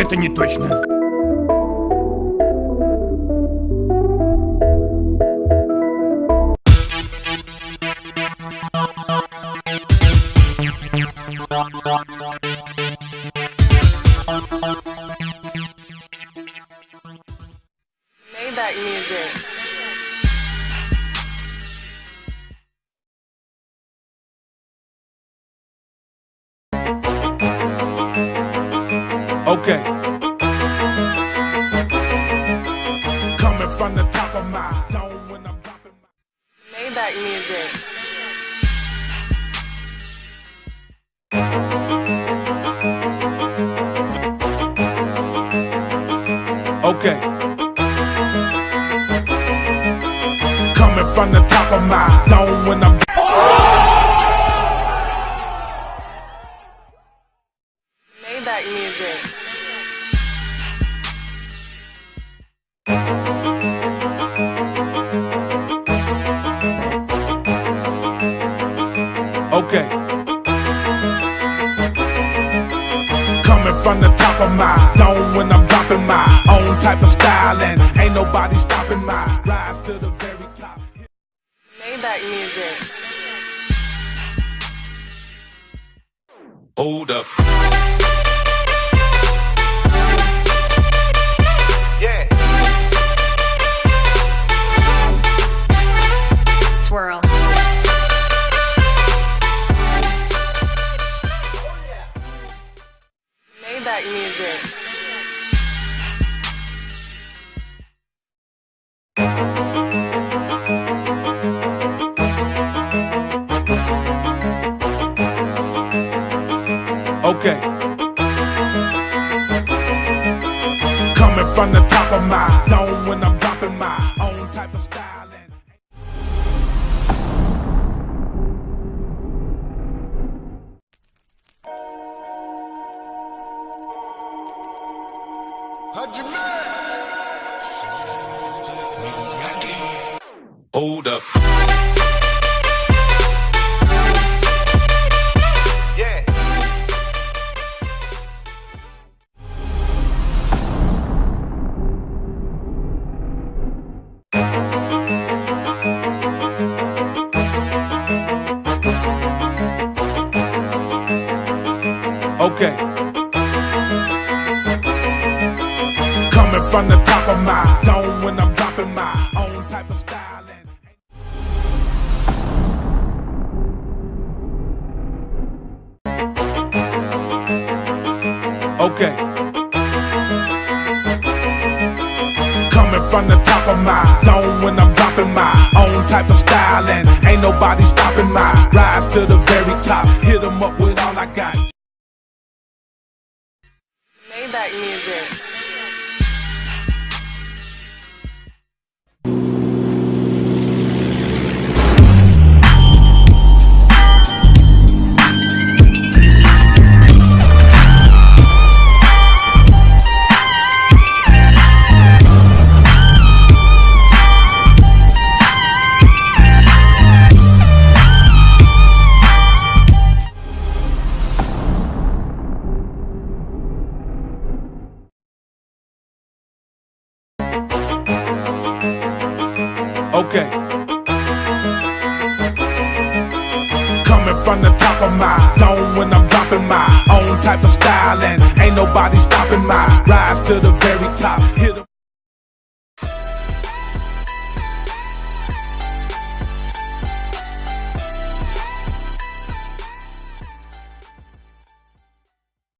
это не точно. Maybach music. Okay. Coming from the top of my dome when I'm dropping my Maybach music. Okay. Coming from the top of my dome when I'm Maybach music. okay. Coming from the top of my dome when I'm dropping my own type of style, and ain't nobody stopping my rise to the very top. Maybach music. Hold up. Yeah. Swirl. Maybach music. Okay. Coming from the top of my dome when I'm dropping my own type of style. Hold up. Yeah. Okay. Coming from the top of my dome when I'm dropping my own type of style. Okay. Coming from the top of my dome when I'm dropping my own type of style, and ain't nobody stopping my rise to the very top. Hit 'em up with all I got. Maybach music. Okay. Coming from the top of my dome when I'm dropping my own type of style, and ain't nobody stopping my rise to the very top. Hit 'em.